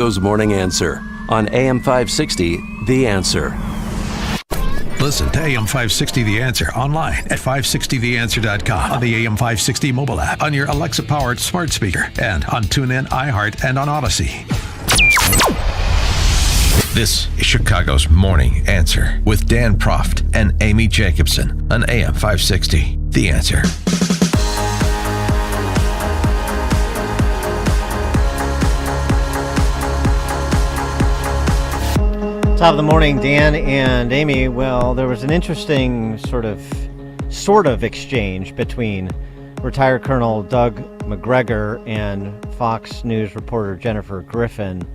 Morning Answer on AM 560, The Answer. Listen to AM 560 The Answer online at 560theanswer.com, on the AM 560 mobile app, on your Alexa-powered smart speaker, and on TuneIn, iHeart, and on Odyssey. This is Chicago's Morning Answer with Dan Proft and Amy Jacobson on AM 560 The Answer. Top of the morning, Dan and Amy. Well, there was an interesting sort of exchange between retired Colonel Doug Macgregor and Fox News reporter Jennifer Griffin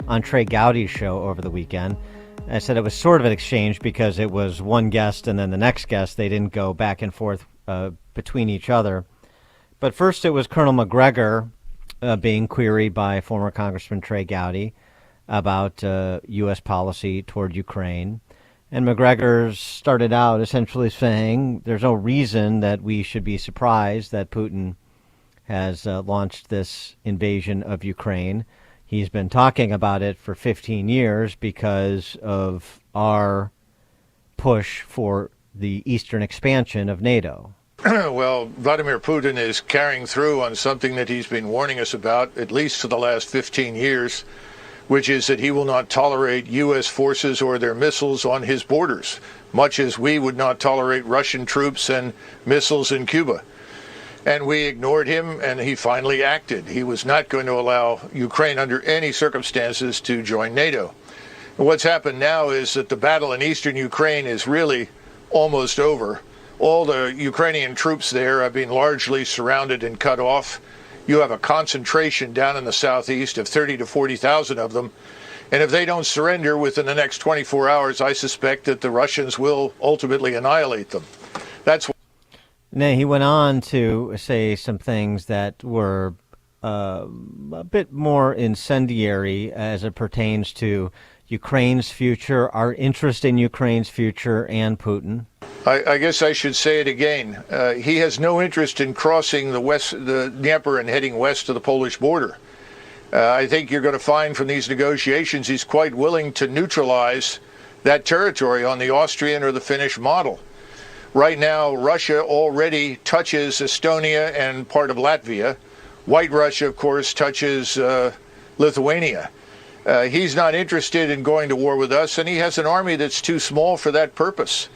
on Trey Gowdy's show over the weekend. I said it was sort of an exchange because it was one guest and then the next guest. They didn't go back and forth between each other. But first it was Colonel Macgregor being queried by former Congressman Trey Gowdy about U.S. policy toward Ukraine. And Macgregor started out essentially saying there's no reason that we should be surprised that Putin has launched this invasion of Ukraine. He's been talking about it for 15 years because of our push for the eastern expansion of NATO. Well, Vladimir Putin is carrying through on something that he's been warning us about at least for the last 15 years, which is that he will not tolerate U.S. forces or their missiles on his borders, much as we would not tolerate Russian troops and missiles in Cuba. And we ignored him, and he finally acted. He was not going to allow Ukraine under any circumstances to join NATO. And what's happened now is that the battle in eastern Ukraine is really almost over. All the Ukrainian troops there have been largely surrounded and cut off. You have a concentration down in the southeast of 30 to 40,000 of them. And if they don't surrender within the next 24 hours, I suspect that the Russians will ultimately annihilate them. That's what. Now, he went on to say some things that were a bit more incendiary as it pertains to Ukraine's future, our interest in Ukraine's future, and Putin. I guess I should say it again. He has no interest in crossing the Dnieper and heading west to the Polish border. I think you're going to find from these negotiations he's quite willing to neutralize that territory on the Austrian or the Finnish model. Right now, Russia already touches Estonia and part of Latvia. White Russia, of course, touches Lithuania. He's not interested in going to war with us, and he has an army that's too small for that purpose.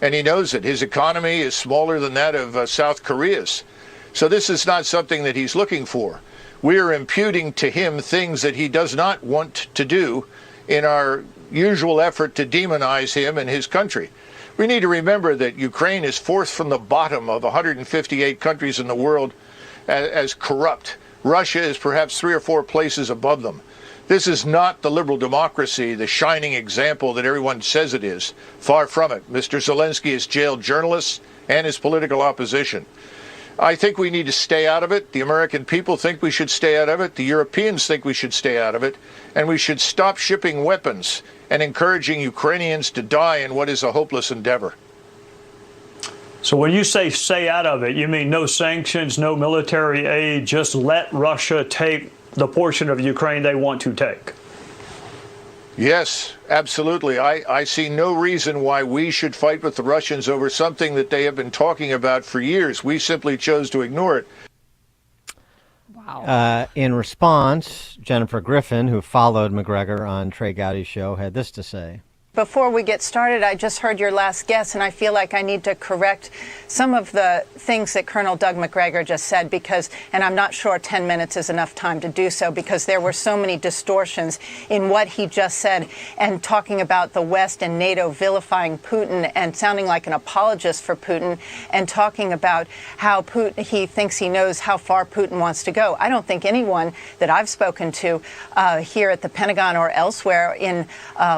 And he knows it. His economy is smaller than that of South Korea's. So this is not something that he's looking for. We are imputing to him things that he does not want to do in our usual effort to demonize him and his country. We need to remember that Ukraine is fourth from the bottom of 158 countries in the world as corrupt. Russia is perhaps 3 or 4 places above them. This is not the liberal democracy, the shining example that everyone says it is. Far from it. Mr. Zelensky has jailed journalists and his political opposition. I think we need to stay out of it. The American people think we should stay out of it. The Europeans think we should stay out of it. And we should stop shipping weapons and encouraging Ukrainians to die in what is a hopeless endeavor. So when you say stay out of it, you mean no sanctions, no military aid, just let Russia take the portion of Ukraine they want to take? Yes, absolutely. I see no reason why we should fight with the Russians over something that they have been talking about for years. We simply chose to ignore it. Wow. In response, Jennifer Griffin, who followed Macgregor on Trey Gowdy's show, had this to say. Before we get started, I just heard your last guess, and I feel like I need to correct some of the things that Colonel Doug Macgregor just said because, and I'm not sure 10 minutes is enough time to do so because there were so many distortions in what he just said and talking about the West and NATO vilifying Putin and sounding like an apologist for Putin and talking about how he thinks he knows how far Putin wants to go. I don't think anyone that I've spoken to here at the Pentagon or elsewhere in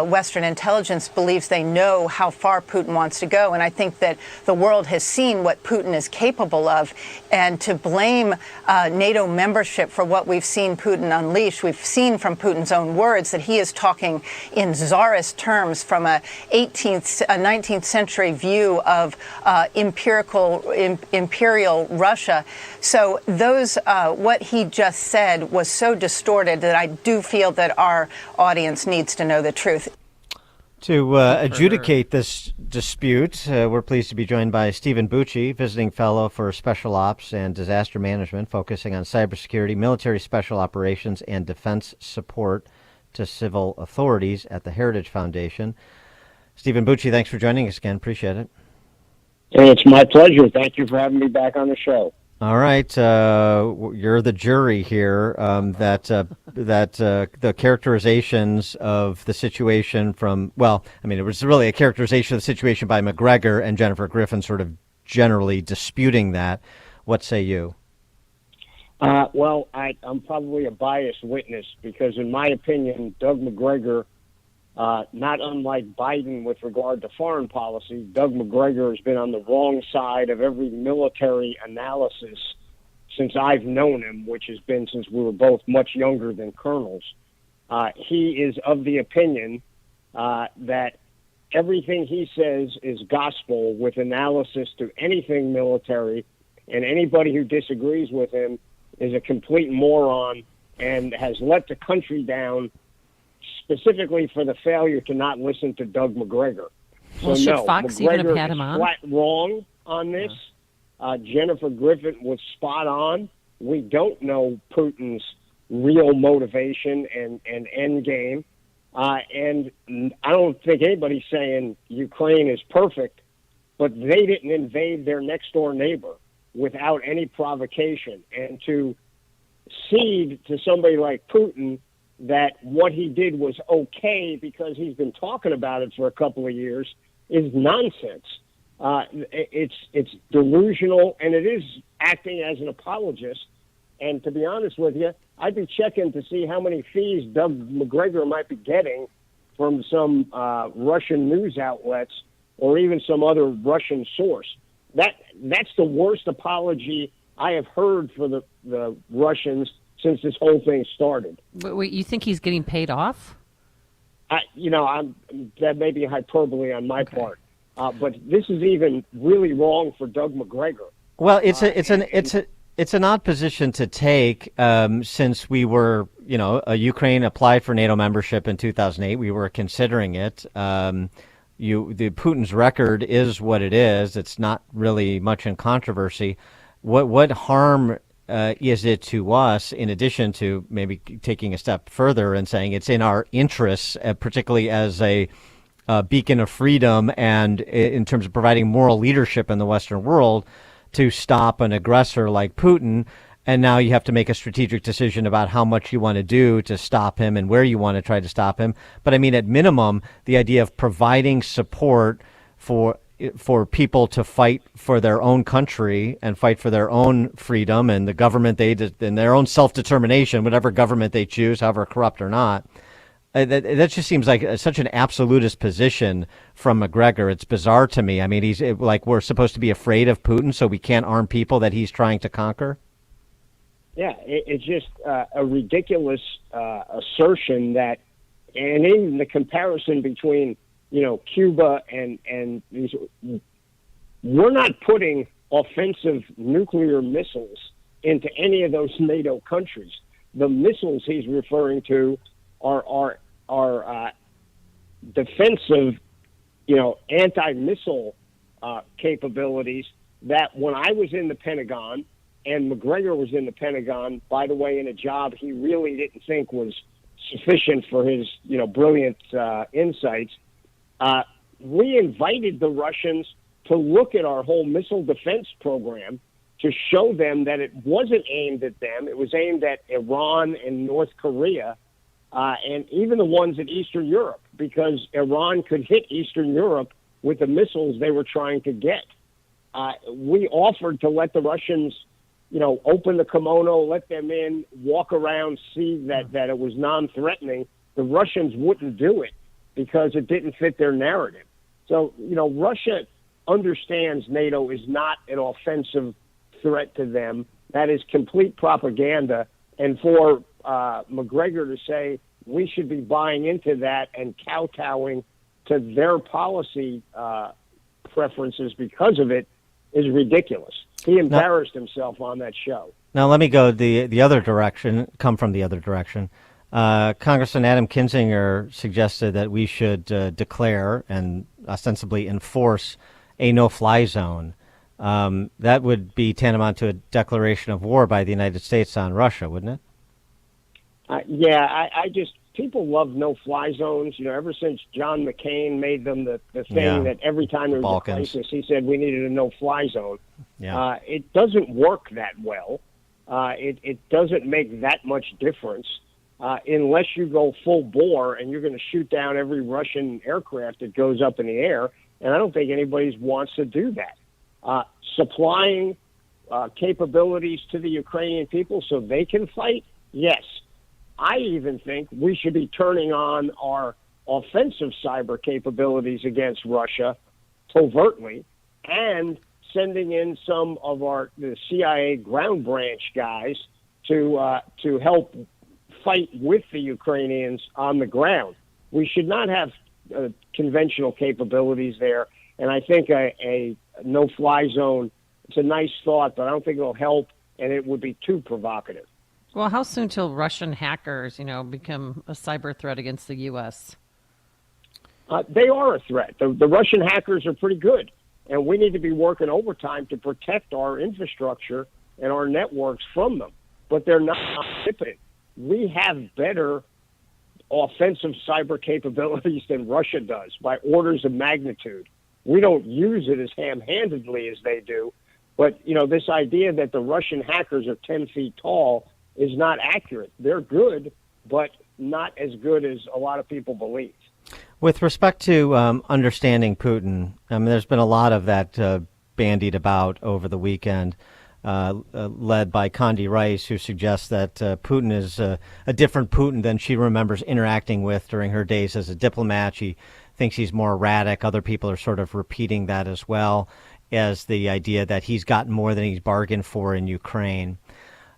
Western intelligence intelligence believes they know how far Putin wants to go. And I think that the world has seen what Putin is capable of. And to blame NATO membership for what we've seen Putin unleash, we've seen from Putin's own words that he is talking in czarist terms from a 19th century view of imperial Russia. So those what he just said was so distorted that I do feel that our audience needs to know the truth. To adjudicate this dispute, we're pleased to be joined by Stephen Bucci, visiting fellow for Special Ops and Disaster Management, focusing on cybersecurity, military special operations, and defense support to civil authorities at the Heritage Foundation. Stephen Bucci, thanks for joining us again. Appreciate it. Hey, it's my pleasure. Thank you for having me back on the show. All right, you're the jury here. That the characterizations of the situation from, well, I mean, it was really a characterization of the situation by McGregor and Jennifer Griffin, sort of generally disputing that. What say you? Well, I'm probably a biased witness because, in my opinion, Doug McGregor, not unlike Biden with regard to foreign policy, Doug McGregor has been on the wrong side of every military analysis since I've known him, which has been since we were both much younger than colonels. He is of the opinion that everything he says is gospel with analysis to anything military, and anybody who disagrees with him is a complete moron and has let the country down specifically for the failure to not listen to Doug McGregor. Well, should Fox McGregor even have had him on? Flat wrong on this. Jennifer Griffin was spot on. We don't know Putin's real motivation and end game. And I don't think anybody's saying Ukraine is perfect, but they didn't invade their next door neighbor without any provocation. And to cede to somebody like Putin that what he did was okay because he's been talking about it for a couple of years is nonsense. It's delusional, and it is acting as an apologist. And to be honest with you, I'd be checking to see how many fees Doug McGregor might be getting from some Russian news outlets or even some other Russian source. That's the worst apology I have heard for the Russians since this whole thing started. Wait, you think he's getting paid off? That may be hyperbole on my part, but this is even really wrong for Doug McGregor. Well, it's an odd position to take since we were, Ukraine applied for NATO membership in 2008. We were considering it. The Putin's record is what it is. It's not really much in controversy. What harm is it to us, in addition to maybe taking a step further and saying it's in our interests, particularly as a beacon of freedom and in terms of providing moral leadership in the Western world, to stop an aggressor like Putin? And now you have to make a strategic decision about how much you want to do to stop him and where you want to try to stop him. But I mean, at minimum, the idea of providing support for people to fight for their own country and fight for their own freedom and the government and their own self-determination, whatever government they choose, however corrupt or not. That just seems like such an absolutist position from McGregor. It's bizarre to me. I mean, he's like, we're supposed to be afraid of Putin, so we can't arm people that he's trying to conquer. Yeah, it's just a ridiculous assertion that, and even the comparison between Cuba and these, we're not putting offensive nuclear missiles into any of those NATO countries. The missiles he's referring to are defensive, anti-missile capabilities that when I was in the Pentagon and McGregor was in the Pentagon, by the way, in a job he really didn't think was sufficient for his, brilliant insights, we invited the Russians to look at our whole missile defense program to show them that it wasn't aimed at them. It was aimed at Iran and North Korea, and even the ones in Eastern Europe, because Iran could hit Eastern Europe with the missiles they were trying to get. We offered to let the Russians, open the kimono, let them in, walk around, see that it was non-threatening. The Russians wouldn't do it. because it didn't fit their narrative. So, Russia understands NATO is not an offensive threat to them. That is complete propaganda. And for McGregor to say we should be buying into that and kowtowing to their policy preferences because of it is ridiculous. He embarrassed himself on that show. Now let me go the other direction, come from the other direction. Congressman Adam Kinzinger suggested that we should declare and ostensibly enforce a no-fly zone. That would be tantamount to a declaration of war by the United States on Russia, wouldn't it? I just, people love no-fly zones. Ever since John McCain made them the thing that every time there was a crisis, he said we needed a no-fly zone. Yeah. It doesn't work that well. It doesn't make that much difference unless you go full bore and you're going to shoot down every Russian aircraft that goes up in the air. And I don't think anybody wants to do that. Supplying capabilities to the Ukrainian people so they can fight, yes. I even think we should be turning on our offensive cyber capabilities against Russia covertly and sending in some of the CIA ground branch guys to help fight with the Ukrainians on the ground. We should not have conventional capabilities there, and I think a no-fly zone, it's a nice thought, but I don't think it'll help, and it would be too provocative. Well, how soon till Russian hackers, become a cyber threat against the U.S.? They are a threat. The Russian hackers are pretty good, and we need to be working overtime to protect our infrastructure and our networks from them. But they're not omnipotent. We have better offensive cyber capabilities than Russia does by orders of magnitude. We don't use it as ham-handedly as they do. But, this idea that the Russian hackers are 10 feet tall is not accurate. They're good, but not as good as a lot of people believe. With respect to understanding Putin, there's been a lot of that bandied about over the weekend, led by Condi Rice, who suggests that Putin is a different Putin than she remembers interacting with during her days as a diplomat. She thinks he's more erratic. Other people are sort of repeating that as well as the idea that he's gotten more than he's bargained for in Ukraine.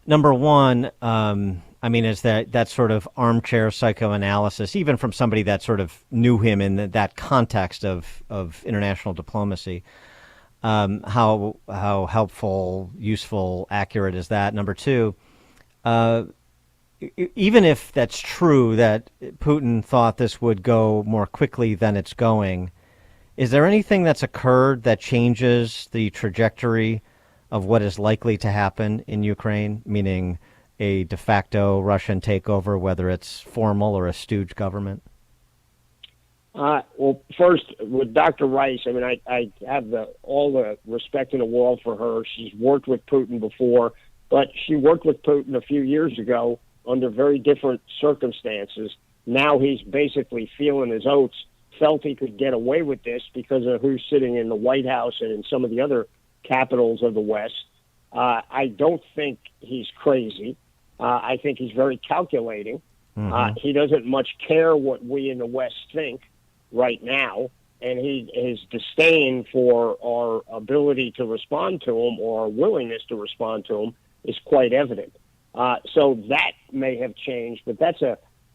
Number one, is that sort of armchair psychoanalysis, even from somebody that sort of knew him in that context of international diplomacy, how helpful, useful, accurate is that? Number two, even if that's true that Putin thought this would go more quickly than it's going, is there anything that's occurred that changes the trajectory of what is likely to happen in Ukraine, meaning a de facto Russian takeover, whether it's formal or a stooge government? Well, first, with Dr. Rice, I have all the respect in the world for her. She's worked with Putin before, but she worked with Putin a few years ago under very different circumstances. Now he's basically feeling his oats, felt he could get away with this because of who's sitting in the White House and in some of the other capitals of the West. I don't think he's crazy. I think he's very calculating. Mm-hmm. He doesn't much care what we in the West think right now, and his disdain for our ability to respond to him or our willingness to respond to him is quite evident. So that may have changed, but that's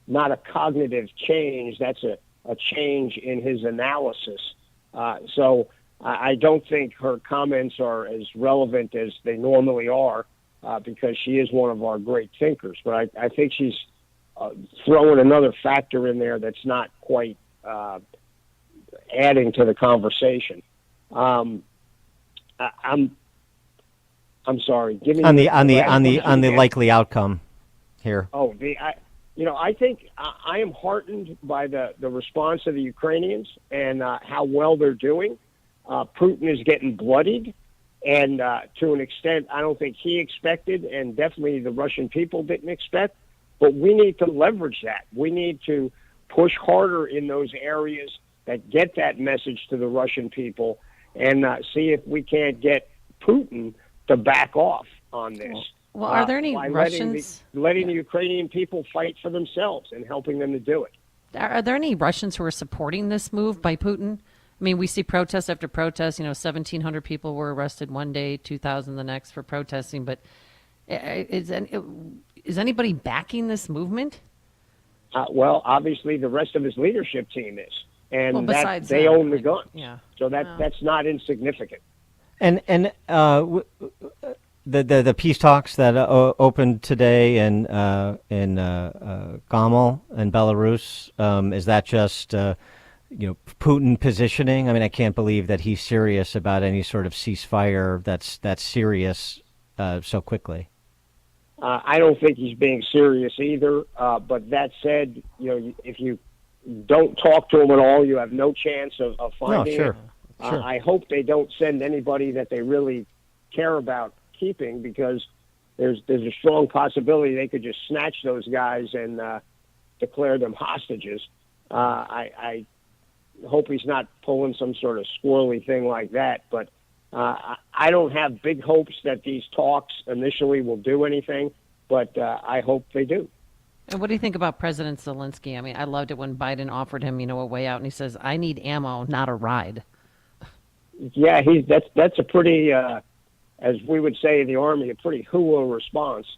not a cognitive change. That's a change in his analysis. So I don't think her comments are as relevant as they normally are because she is one of our great thinkers. But I think she's throwing another factor in there that's not quite adding to the conversation. I'm sorry. Give me on the likely outcome here. Oh, I think I am heartened by the response of the Ukrainians and how well they're doing. Putin is getting bloodied, and to an extent I don't think he expected, and definitely the Russian people didn't expect. But we need to leverage that. We need to push harder in those areas that get that message to the Russian people and see if we can't get Putin to back off on this. Well, are there any by Russians letting the Ukrainian people fight for themselves and helping them to do it? Are there any Russians who are supporting this move by Putin? I mean, we see protest after protest. 1,700 people were arrested one day, 2,000 the next for protesting. But is anybody backing this movement? Well, obviously, the rest of his leadership team is, and besides they own the guns. Yeah. So that's not insignificant. And the peace talks that opened today in Gomel in Belarus, is that just Putin positioning? I mean, I can't believe that he's serious about any sort of ceasefire that's serious so quickly. I don't think he's being serious either. But that said, if you don't talk to him at all, you have no chance of finding sure. it. Sure. I hope they don't send anybody that they really care about keeping, because there's a strong possibility they could just snatch those guys and declare them hostages. I hope he's not pulling some sort of squirrely thing like that, but I don't have big hopes that these talks initially will do anything, but I hope they do. And what do you think about President Zelensky? I mean, I loved it when Biden offered him, a way out, and he says, "I need ammo, not a ride." Yeah, that's a pretty, as we would say in the Army, a pretty hoo-oh response.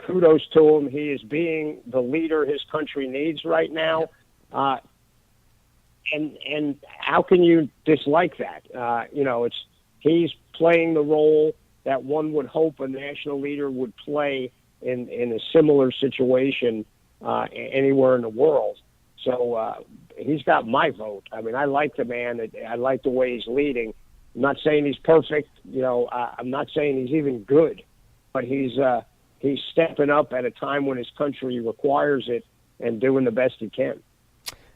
Kudos to him. He is being the leader his country needs right now. And how can you dislike that? He's playing the role that one would hope a national leader would play in a similar situation anywhere in the world. So he's got my vote. I mean, I like the man. I like the way he's leading. I'm not saying he's perfect. I'm not saying he's even good, but he's stepping up at a time when his country requires it and doing the best he can.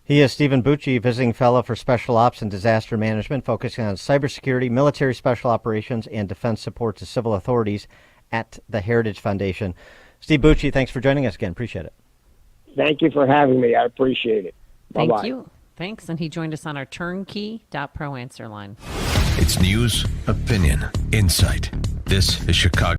He is Stephen Bucci, visiting fellow for Special Ops and Disaster Management, focusing on cybersecurity, military special operations, and defense support to civil authorities at the Heritage Foundation. Steve Bucci, thanks for joining us again. Appreciate it. Thank you for having me. I appreciate it. Bye-bye. Thank you. Thanks. And he joined us on our turnkey.pro answer line. It's news, opinion, insight. This is Chicago.